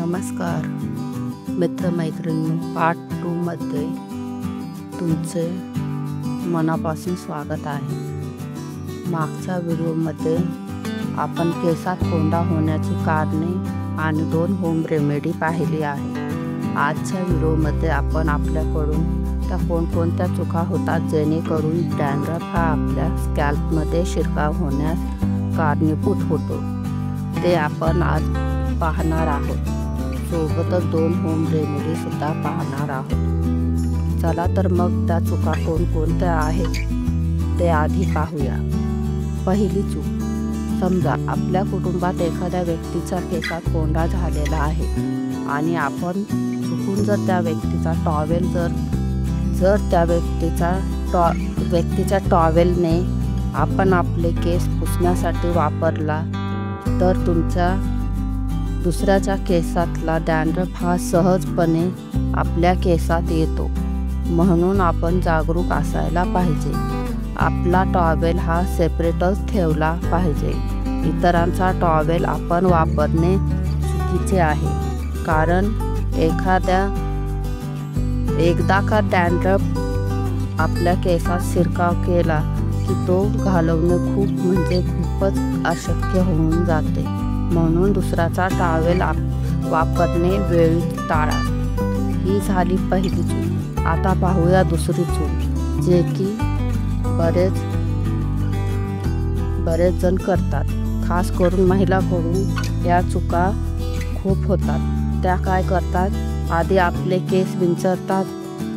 नमस्कार मित्रमैत्रिणींनो, पार्ट 2 मध्ये तुमचे मनापासून स्वागत आहे। मागच्या व्हिडिओमध्ये आपण केसात कोंडा होण्याची कारणे आणि 2 होम रेमेडी पाहिली आहे। आजच्या व्हिडिओमध्ये आपण आपल्याकडून त्या कोणकोणत्या चुका होतात जेणेकरून डॅन्ड्रफ हा आपल्या स्कॅल्पमध्ये शिरकाव होण्यास कारणीभूत होतो ते आपण आज पाहणार आहोत। सोबतच 2 होम रेमेडी सुद्धा पाहणार आहोत। चला तर मग त्या चुका कोणकोणत्या आहेत ते आधी पाहूया। पहिली चूक, समजा आपल्या कुटुंबात एखाद्या व्यक्तीचा केसात कोंडा झालेला आहे आणि आपण चुकून जर त्या व्यक्तीचा टॉवेल त्या व्यक्तीच्या टॉवेलने आपण आपले केस पुसण्यासाठी वापरला तर तुमच्या दुसऱ्याच्या केसातला डॅन्ड्रफ हा सहजपणे आपल्या केसात येतो। म्हणून आपण जागरूक असायला पाहिजे। आपला टॉवेल हा सेपरेटच ठेवला पाहिजे। इतरांचा टॉवेल आपण वापरणे चुकीचे आहे, कारण एकदा का डॅन्ड्रफ आपल्या केसात शिरकाव केला की तो घालवणे खूपच अशक्य होऊन जाते। म्हणून दुसऱ्याचा टॉवेल वापरणे वेळी टाळा। ही झाली पहिली चूक। आता पाहूया दुसरी चूक, जे की बरेच जण करतात। खास करून महिलांकडून या चुका खूप होतात। त्या काय करतात, आधी आपले केस विंचरतात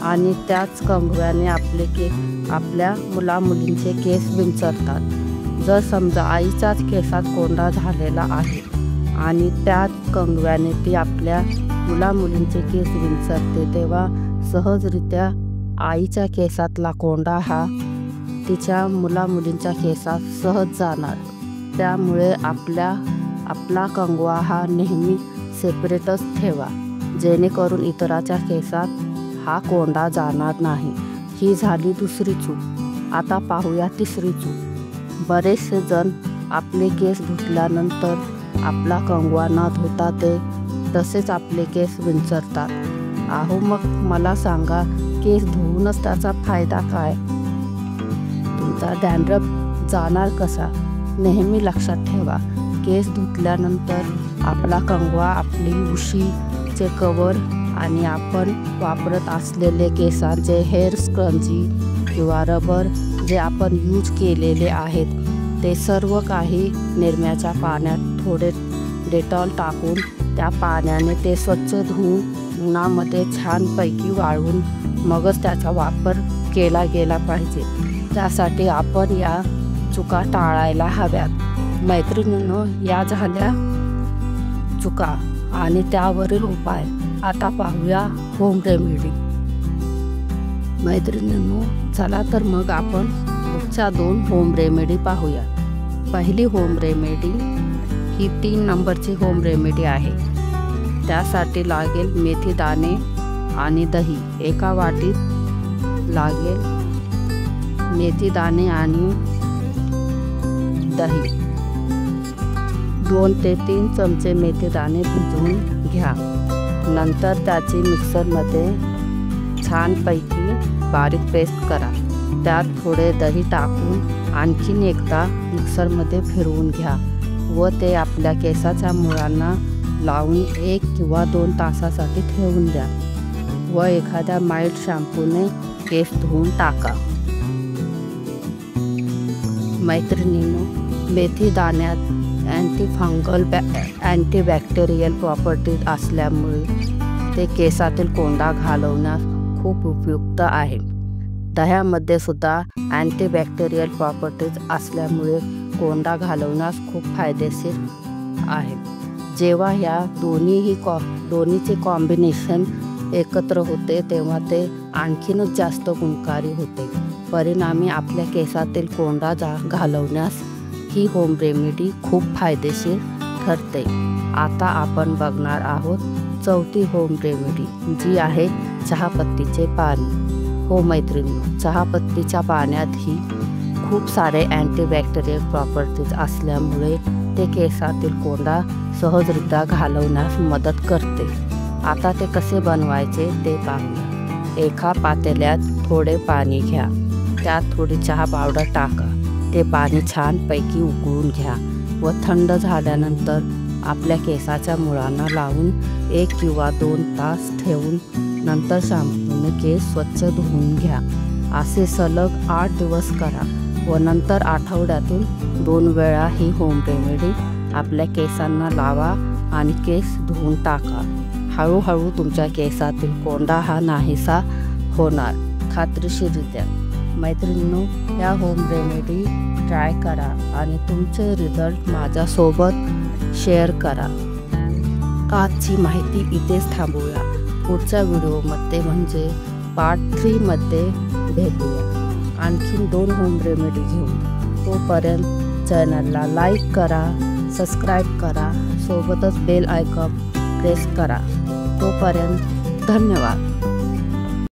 आणि त्याच कंगव्याने आपल्या मुलामुलींचे केस विंचरतात। जर समजा आईच्याच केसात कोंडा झालेला आहे आणि त्याच कंगव्याने ती आपल्या मुलामुलींचे केस विंचरते, तेव्हा सहजरित्या आईच्या केसातला कोंडा हा तिच्या मुलामुलींच्या केसात सहज जाणार। त्यामुळे आपला कंगवा हा नेहमी सेपरेटच ठेवा, जेणेकरून इतराच्या केसात हा कोंडा जाणार नाही। ही झाली दुसरी चूक। आता पाहूया तिसरी चूक। बरेचसे जण आपले केस धुतल्यानंतर आपला कंगवा न धुता ते तसेच आपले केस विंचरतात। अहो, मग मला सांगा, केस धुवूनच त्याचा फायदा काय? तुमचा डॅन्ड्रफ जाणार कसा? नेहमी लक्षात ठेवा, केस धुतल्यानंतर आपला कंगवा, आपली उशीचे कवर आणि आपण वापरत असलेले केसांचे हेअर स्क्रंची किंवा रबर जे आपण यूज केलेले आहेत ते सर्व काही निरम्याच्या पाण्यात थोडे डेटॉल टाकून त्या पाण्याने ते स्वच्छ धुवून उन्हामध्ये छानपैकी वाळवून मगच त्याचा वापर केला गेला पाहिजे। त्यासाठी आपण या चुका टाळायला हव्यात। मैत्रिणींनो, या झाल्या चुका आणि त्यावरील उपाय। आता पाहूया होम रेमेडी। मैत्रिणींनो, चला तर मग आपण पुढच्या 2 होम रेमेडी पाहूया। पहिली होम रेमेडी ही 3 नंबरची होम रेमेडी आहे। त्यासाठी लागेल मेथी दाणे आणि दही। एका वाटीत लागेल मेथी दाणे आणि दही। 2 ते 3 चमचे मेथी दाणे भिजवून घ्या। नंतर त्याची मिक्सरमध्ये छानपैकी बारीक पेस्ट करा। त्यात थोडे दही टाकून आणखीन एकदा मिक्सरमध्ये फिरवून घ्या व ते आपल्या केसाच्या मुळांना लावून 1 किंवा 2 तासासाठी ठेवून द्या व एखाद्या माइल्ड शॅम्पूने केस धुवून टाका। मैत्रिणींनो, मेथी दाण्यात अँटीफंगल अँटीबॅक्टेरियल प्रॉपर्टीज असल्यामुळे ते केसातील कोंडा घालवण्यास खूप उपयुक्त आहे। दह्यामध्ये सुद्धा अँटीबॅक्टेरियल प्रॉपर्टीज असल्यामुळे कोंडा घालवण्यास खूप फायदेशीर आहे। जेव्हा या दोन्हीचे कॉम्बिनेशन एकत्र होते तेव्हा ते आणखीनच जास्त गुणकारी होते। परिणामी आपल्या केसातील कोंडा घालवण्यास ही होम रेमेडी खूप फायदेशीर ठरते। आता आपण बघणार आहोत चौथी होम रेमेडी, जी आहे चहापत्तीचे पाणी। हो मैत्रिणींनो, चहापत्तीच्या पाण्यात ही खूप सारे अँटीबॅक्टेरियल प्रॉपर्टीज असल्यामुळे ते केसातील कोंडा सहजरित्या घालवण्यास मदत करते. आता ते कसे बनवायचे ते पाहूया. एका पातेल्यात थोडे पाणी घ्या. त्यात थोडी चहा पावडर टाका. ते पाणी छानपैकी उकळून घ्या व थंड झाल्यानंतर आपल्या केसाच्या मुळांना लावून 1 किंवा 2 तास ठेवून नंतर शॅम्पूने केस स्वच्छ धुवून घ्या. असे सलग 8 दिवस करा व नंतर आठवड्यातून 2 वेळा ही होम रेमेडी आपल्या केसांना लावा आणि केस धुवून टाका. हळूहळू तुमच्या केसातील कोंडा हा नाहीसा होणार खात्रीशीररित्या. मैत्रिणींनो, या होम रेमेडी ट्राय करा आणि तुमचे रिझल्ट माझ्यासोबत शेअर करा. आजची माहिती इथेच थांबवूया. पुढच्या व्हिडिओमध्ये म्हणजे पार्ट 3 मध्ये भेटूया आणखीन 2 होम रेमेडी घेऊन. तोपर्यंत चॅनलला लाईक करा, सबस्क्राईब करा, सोबतच बेल आयकॉन प्रेस करा. तोपर्यंत धन्यवाद.